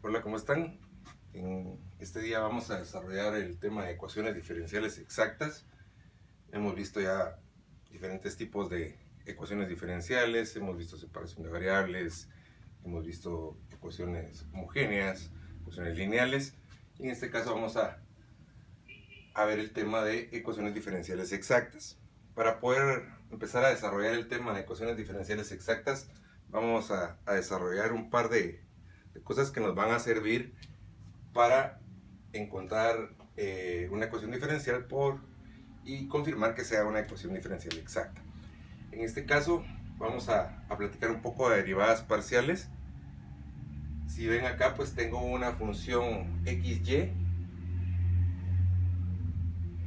Hola, ¿cómo están? En este día vamos a desarrollar el tema de ecuaciones diferenciales exactas. Hemos visto ya diferentes tipos de ecuaciones diferenciales, hemos visto separación de variables, hemos visto ecuaciones homogéneas, ecuaciones lineales. Y en este caso vamos a ver el tema de ecuaciones diferenciales exactas. Para poder empezar a desarrollar el tema de ecuaciones diferenciales exactas, vamos a desarrollar un par de cosas que nos van a servir para encontrar una ecuación diferencial y confirmar que sea una ecuación diferencial exacta. En este caso vamos a platicar un poco de derivadas parciales. Si ven acá, pues tengo una función xy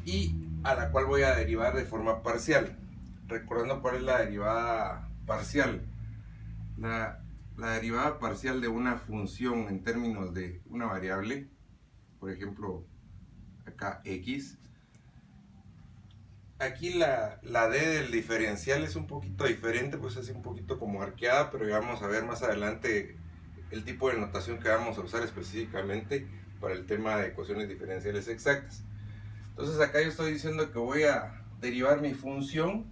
y a la cual voy a derivar de forma parcial. Recordando cuál es la derivada parcial. La derivada parcial de una función en términos de una variable, por ejemplo acá x. Aquí la d del diferencial es un poquito diferente, pues es un poquito como arqueada, pero ya vamos a ver más adelante el tipo de notación que vamos a usar específicamente para el tema de ecuaciones diferenciales exactas. Entonces acá yo estoy diciendo que voy a derivar mi función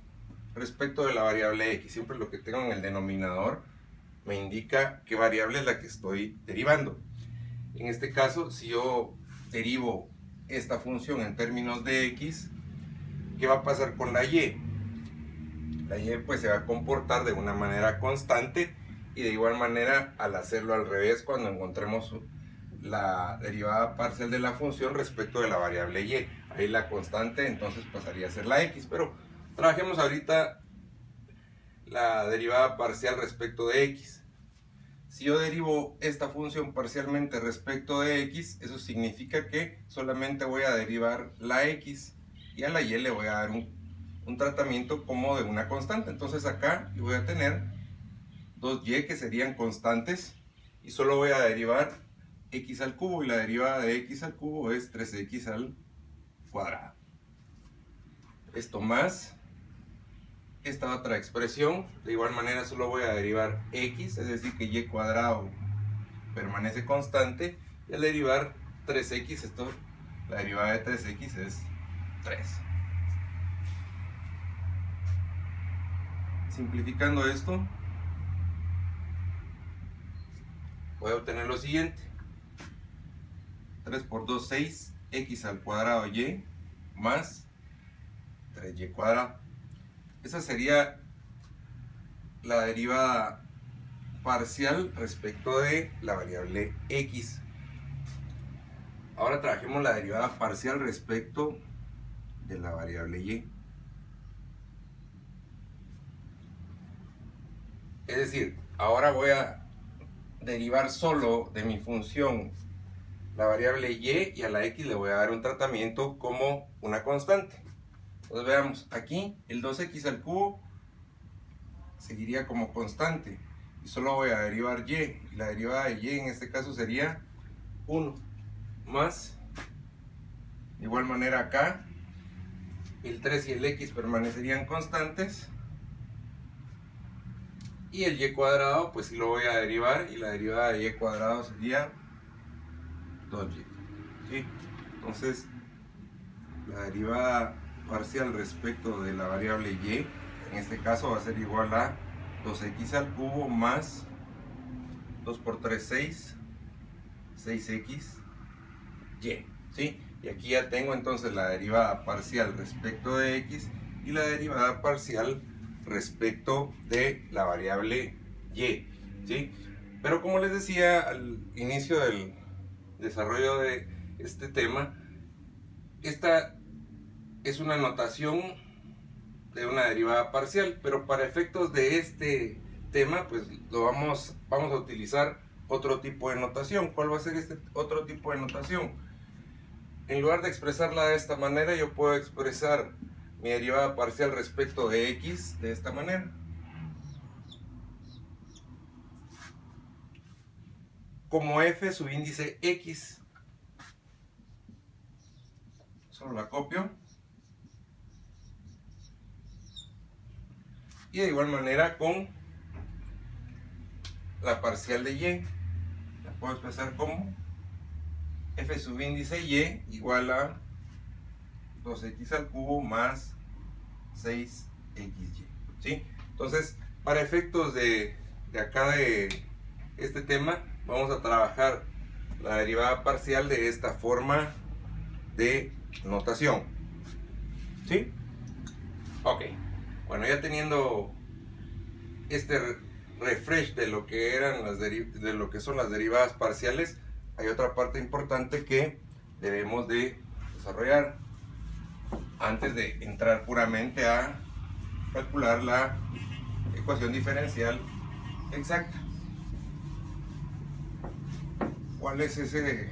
respecto de la variable x. Siempre lo que tengo en el denominador me indica qué variable es la que estoy derivando. En este caso, si yo derivo esta función en términos de x, ¿qué va a pasar con la y? La y pues se va a comportar de una manera constante, y de igual manera al hacerlo al revés, cuando encontremos la derivada parcial de la función respecto de la variable y, ahí la constante entonces pasaría a ser la x. Pero trabajemos ahorita la derivada parcial respecto de x. Si yo derivo esta función parcialmente respecto de x, eso significa que solamente voy a derivar la x y a la y le voy a dar un tratamiento como de una constante. Entonces acá yo voy a tener 2y que serían constantes y solo voy a derivar x al cubo, y la derivada de x al cubo es 3x al cuadrado. Esto más esta otra expresión, de igual manera solo voy a derivar x, es decir que y cuadrado permanece constante, y al derivar 3x, la derivada de 3x es 3. Simplificando esto, voy a obtener lo siguiente: 3 por 2, 6, x al cuadrado y más 3y cuadrado. Esa sería la derivada parcial respecto de la variable x. Ahora trabajemos la derivada parcial respecto de la variable y. Es decir, ahora voy a derivar solo de mi función la variable y a la x le voy a dar un tratamiento como una constante. Entonces veamos, aquí el 2x al cubo seguiría como constante y solo voy a derivar y la derivada de y en este caso sería 1, más, de igual manera acá el 3 y el x permanecerían constantes, y el y cuadrado pues sí lo voy a derivar, y la derivada de y cuadrado sería 2y. ¿Sí? Entonces la derivada parcial respecto de la variable y en este caso va a ser igual a 2x al cubo más 2 por 3, 6, 6x y. ¿Sí? Y aquí ya tengo entonces la derivada parcial respecto de x y la derivada parcial respecto de la variable y. ¿Sí? Pero como les decía al inicio del desarrollo de este tema, esta es una notación de una derivada parcial, pero para efectos de este tema pues vamos a utilizar otro tipo de notación. ¿Cuál va a ser este otro tipo de notación? En lugar de expresarla de esta manera, yo puedo expresar mi derivada parcial respecto de x de esta manera: como f subíndice x. Solo la copio, y de igual manera con la parcial de y. la puedo expresar como f subíndice y igual a 2x al cubo más 6xy, ¿sí? Entonces, para efectos de acá de este tema, vamos a trabajar la derivada parcial de esta forma de notación, ¿sí? Ok, bueno, ya teniendo este refresh de lo que eran de lo que son las derivadas parciales, hay otra parte importante que debemos de desarrollar antes de entrar puramente a calcular la ecuación diferencial exacta. ¿Cuál es ese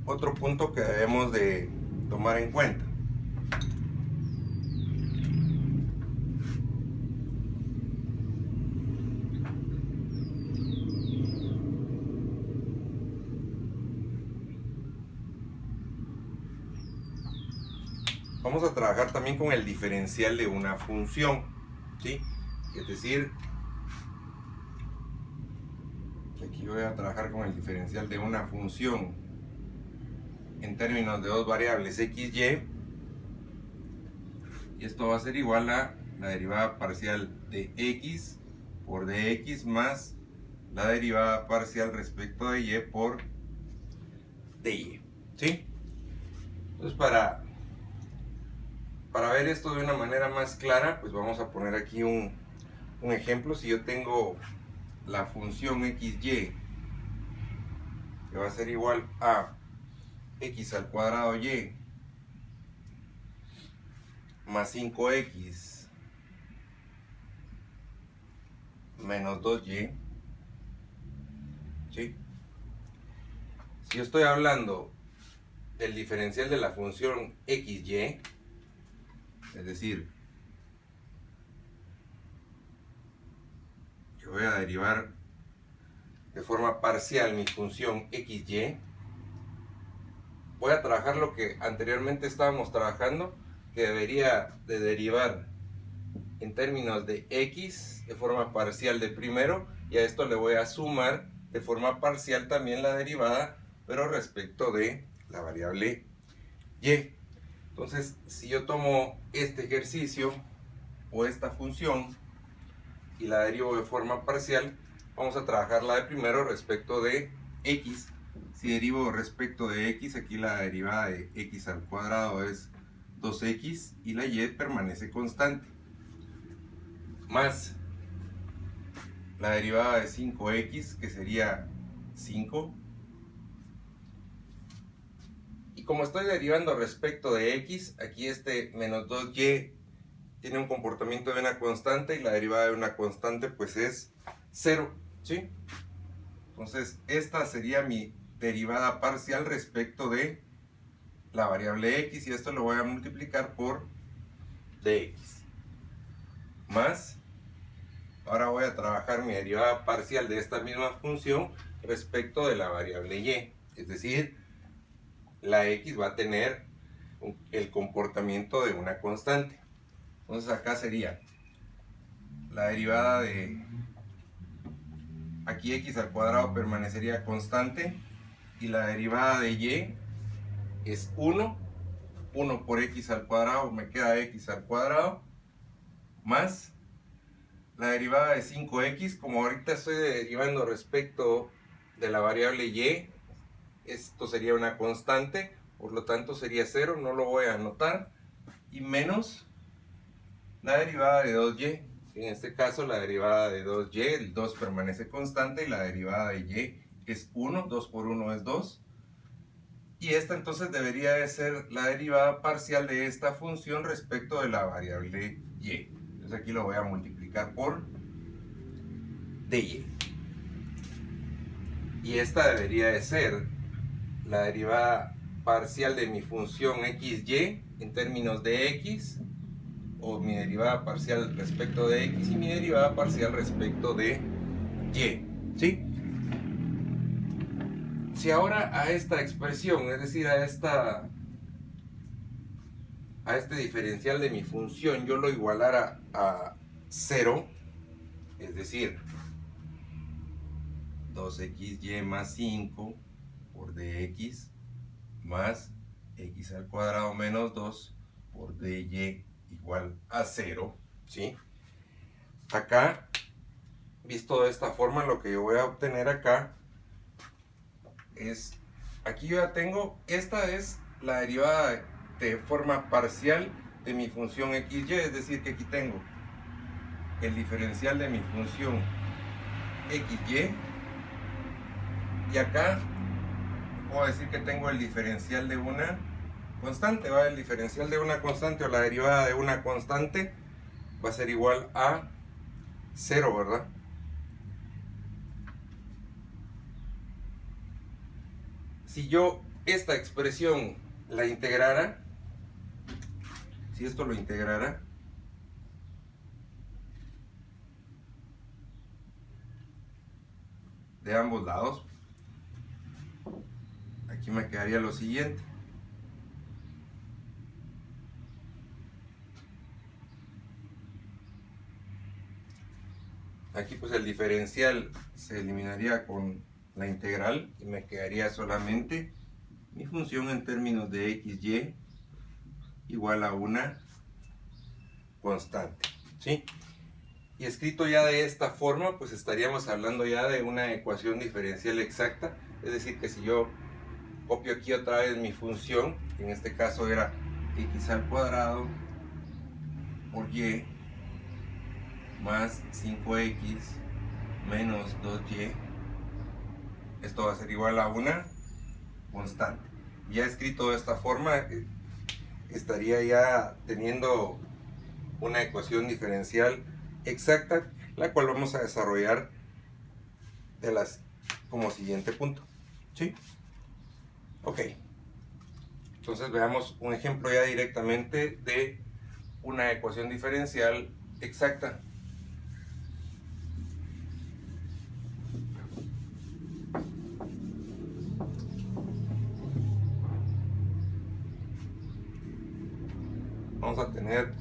otro punto que debemos de tomar en cuenta? Vamos a trabajar también con el diferencial de una función, ¿sí? Es decir, aquí voy a trabajar con el diferencial de una función en términos de dos variables x, y, y esto va a ser igual a la derivada parcial de x por dx más la derivada parcial respecto de y por dy, ¿sí? Entonces, para ver esto de una manera más clara, pues vamos a poner aquí un ejemplo. Si yo tengo la función xy, que va a ser igual a x al cuadrado y más 5x menos 2y, ¿sí? Si yo estoy hablando del diferencial de la función xy, es decir, yo voy a derivar de forma parcial mi función xy, voy a trabajar lo que anteriormente estábamos trabajando, que debería de derivar en términos de x de forma parcial de primero, y a esto le voy a sumar de forma parcial también la derivada, pero respecto de la variable y. Entonces, si yo tomo este ejercicio o esta función y la derivo de forma parcial, vamos a trabajar la de primero respecto de x. Si derivo respecto de x, aquí la derivada de x al cuadrado es 2x y la y permanece constante, más la derivada de 5x, que sería 5. Y como estoy derivando respecto de x, aquí este menos 2y tiene un comportamiento de una constante y la derivada de una constante pues es 0, ¿sí? Entonces esta sería mi derivada parcial respecto de la variable x, y esto lo voy a multiplicar por dx. Más, ahora voy a trabajar mi derivada parcial de esta misma función respecto de la variable y. Es decir, la x va a tener el comportamiento de una constante. Entonces acá sería la derivada de, aquí x al cuadrado permanecería constante, y la derivada de y es 1. 1 por x al cuadrado me queda x al cuadrado, más la derivada de 5x, como ahorita estoy derivando respecto de la variable y, esto sería una constante, por lo tanto sería 0, no lo voy a anotar, y menos la derivada de 2y, en este caso la derivada de 2y, el 2 permanece constante y la derivada de y es 1, 2 por 1 es 2, y esta entonces debería de ser la derivada parcial de esta función respecto de la variable y. Entonces aquí lo voy a multiplicar por dy. Y esta debería de ser la derivada parcial de mi función xy en términos de x, o mi derivada parcial respecto de x y mi derivada parcial respecto de y, ¿sí? Si ahora a esta expresión, es decir, a este diferencial de mi función, yo lo igualara a 0, es decir, 2xy más 5 por dx más x al cuadrado menos 2 por dy igual a 0, ¿sí? Acá, visto de esta forma, lo que yo voy a obtener acá es, aquí yo ya tengo, esta es la derivada de forma parcial de mi función xy, es decir, que aquí tengo el diferencial de mi función xy, y acá puedo decir que tengo el diferencial de una constante, ¿va? El diferencial de una constante o la derivada de una constante va a ser igual a 0, ¿verdad? Si yo esta expresión la integrara, si esto lo integrara, de ambos lados, aquí me quedaría lo siguiente. Aquí pues el diferencial se eliminaría con la integral y me quedaría solamente mi función en términos de xy igual a una constante, ¿sí? Y escrito ya de esta forma, pues estaríamos hablando ya de una ecuación diferencial exacta, es decir, que si yo copio aquí otra vez mi función, que en este caso era x al cuadrado por y más 5x menos 2y, esto va a ser igual a una constante. Ya escrito de esta forma, estaría ya teniendo una ecuación diferencial exacta, la cual vamos a desarrollar como siguiente punto, ¿sí? Ok, entonces veamos un ejemplo ya directamente de una ecuación diferencial exacta. Vamos a tener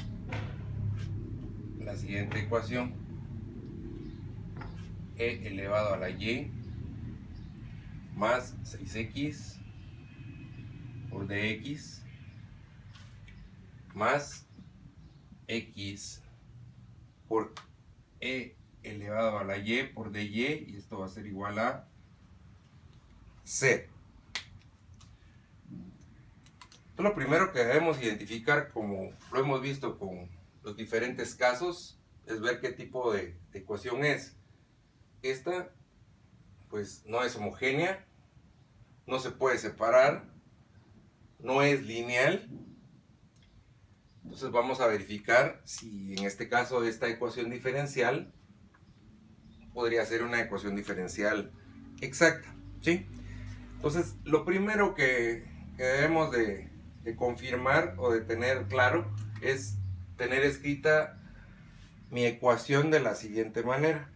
la siguiente ecuación: e elevado a la y más 6x por dx más x por e elevado a la y por dy, y esto va a ser igual a 0. Entonces, lo primero que debemos identificar, como lo hemos visto con los diferentes casos, es ver qué tipo de ecuación es. Esta pues no es homogénea, no se puede separar, no es lineal. Entonces vamos a verificar si en este caso esta ecuación diferencial podría ser una ecuación diferencial exacta, ¿sí? Entonces lo primero que debemos de confirmar o de tener claro es tener escrita mi ecuación de la siguiente manera.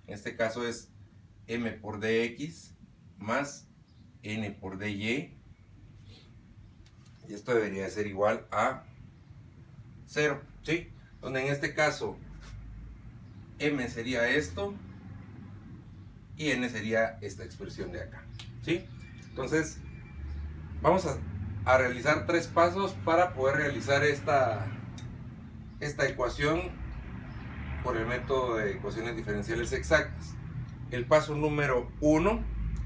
En este caso es m por dx más n por dy, y esto debería ser igual a 0, ¿sí? Donde en este caso m sería esto y n sería esta expresión de acá, ¿sí? Entonces vamos a realizar 3 pasos para poder realizar esta ecuación por el método de ecuaciones diferenciales exactas. El paso número 1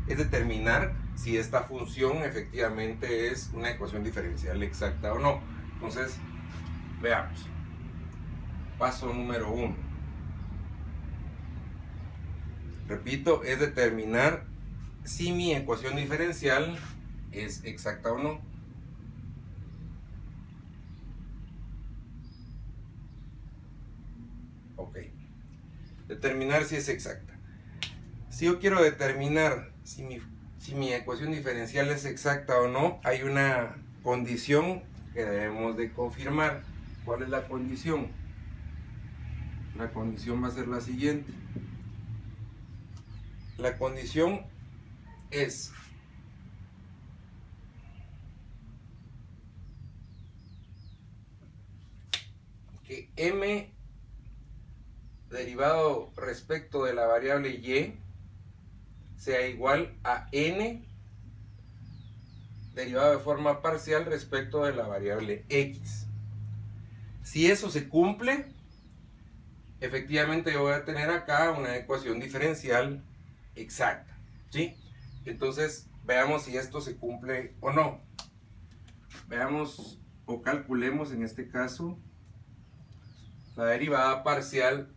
es determinar si esta función efectivamente es una ecuación diferencial exacta o no. Entonces, veamos. Paso número 1. Repito, es determinar si mi ecuación diferencial es exacta o no. Ok. Determinar si es exacta. Si yo quiero determinar si mi ecuación diferencial es exacta o no, hay una condición que debemos de confirmar. ¿Cuál es la condición? La condición va a ser la siguiente. La condición es que m derivado respecto de la variable y sea igual a n derivado de forma parcial respecto de la variable x. Si eso se cumple, efectivamente yo voy a tener acá una ecuación diferencial exacta, ¿sí? Entonces, veamos si esto se cumple o no. Veamos o calculemos en este caso la derivada parcial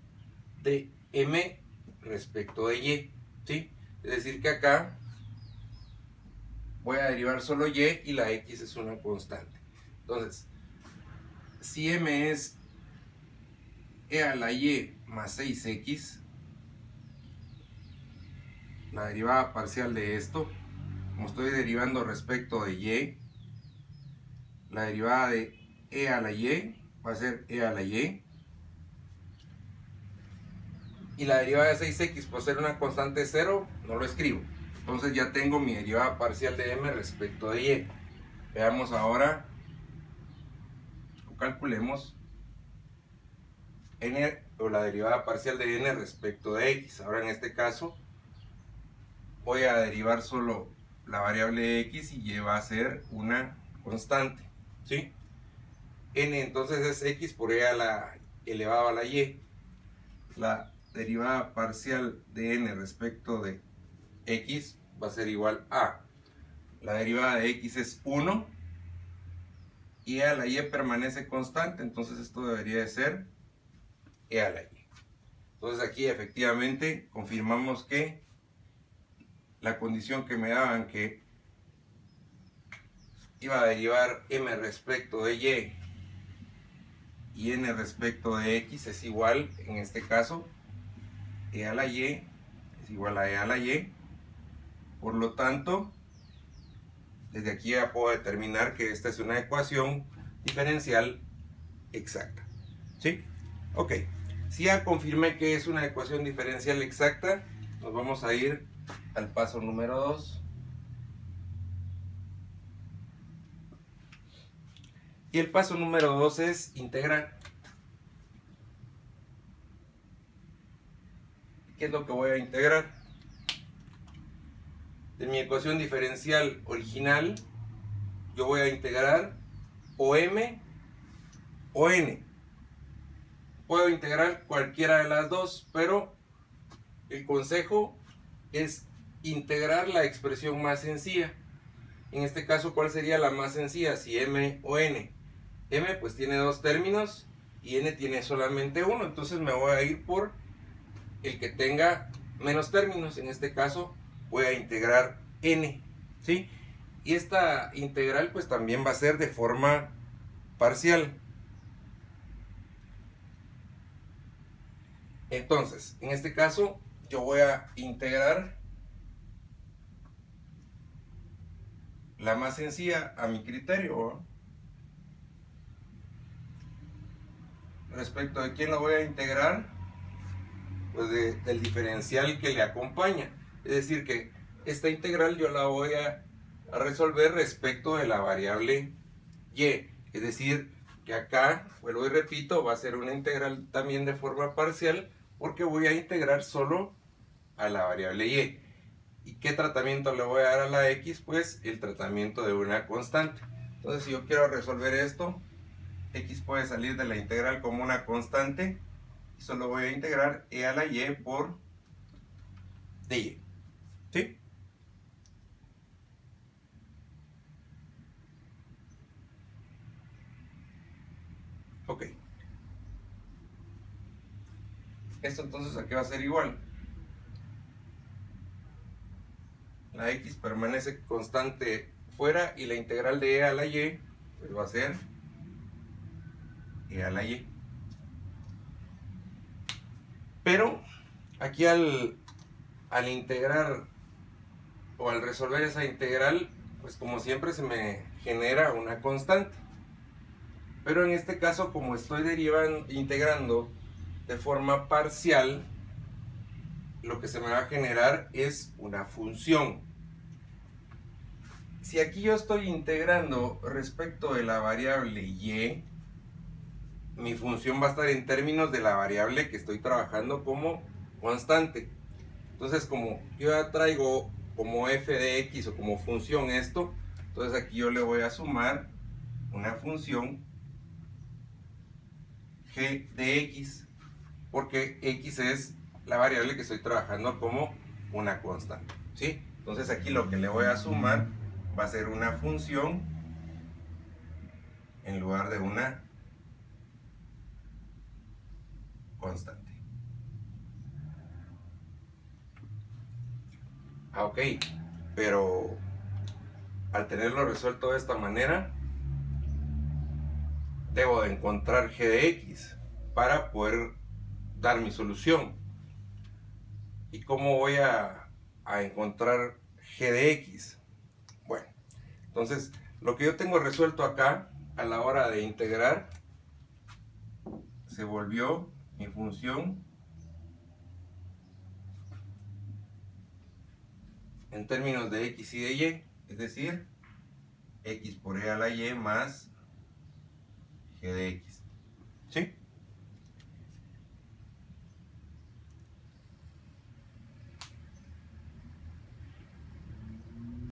de m respecto de y, ¿sí? Es decir que acá voy a derivar solo y la x es una constante. Entonces, si m es e a la y más 6x, la derivada parcial de esto, como estoy derivando respecto de y, la derivada de e a la y va a ser e a la y, y la derivada de 6x por ser una constante 0, no lo escribo. Entonces ya tengo mi derivada parcial de m respecto de y. Veamos ahora, o calculemos n, o la derivada parcial de n respecto de x. Ahora en este caso voy a derivar solo la variable x y y va a ser una constante, ¿sí? N entonces es x por e a la elevado a la y. La derivada parcial de n respecto de x va a ser igual a, la derivada de x es 1 y e a la y permanece constante, entonces esto debería de ser e a la y. Entonces aquí efectivamente confirmamos que la condición que me daban, que iba a derivar m respecto de y n respecto de x, es igual, en este caso, e a la y es igual a e a la y. Por lo tanto, desde aquí ya puedo determinar que esta es una ecuación diferencial exacta, ¿sí? Ok, si ya confirmé que es una ecuación diferencial exacta, nos vamos a ir al paso número 2. Y el paso número 2 es integrar. ¿Qué es lo que voy a integrar? De mi ecuación diferencial original, yo voy a integrar o m o n. Puedo integrar cualquiera de las dos, pero el consejo es integrar la expresión más sencilla. En este caso, ¿cuál sería la más sencilla? Si m o n. M pues tiene dos términos y n tiene solamente uno, entonces me voy a ir por el que tenga menos términos. En este caso voy a integrar n, ¿sí? Y esta integral pues también va a ser de forma parcial. Entonces, en este caso yo voy a integrar la más sencilla a mi criterio, ¿no? Respecto de quién lo voy a integrar, pues del diferencial que le acompaña. Es decir que esta integral yo la voy a resolver respecto de la variable y. Es decir que acá, vuelvo y repito, va a ser una integral también de forma parcial porque voy a integrar solo a la variable y. ¿Y qué tratamiento le voy a dar a la x? Pues el tratamiento de una constante. Entonces si yo quiero resolver esto, x puede salir de la integral como una constante y solo voy a integrar e a la y por dy, ¿sí? Ok. Esto entonces aquí va a ser igual. La x permanece constante fuera y la integral de e a la y pues va a ser e a la y. Pero aquí al integrar o al resolver esa integral, pues como siempre se me genera una constante. Pero en este caso, como estoy integrando de forma parcial, lo que se me va a generar es una función. Si aquí yo estoy integrando respecto de la variable y, mi función va a estar en términos de la variable que estoy trabajando como constante. Entonces, como yo ya traigo como f de x o como función esto, entonces aquí yo le voy a sumar una función g de x, porque x es la variable que estoy trabajando como una constante, ¿sí? Entonces aquí lo que le voy a sumar va a ser una función en lugar de una constante. Ah, ok, pero al tenerlo resuelto de esta manera, debo de encontrar g de x para poder dar mi solución. ¿Y cómo voy a encontrar g de x? Bueno, entonces lo que yo tengo resuelto acá a la hora de integrar se volvió mi función en términos de x y de y, es decir, x por e a la y más g de x, ¿sí?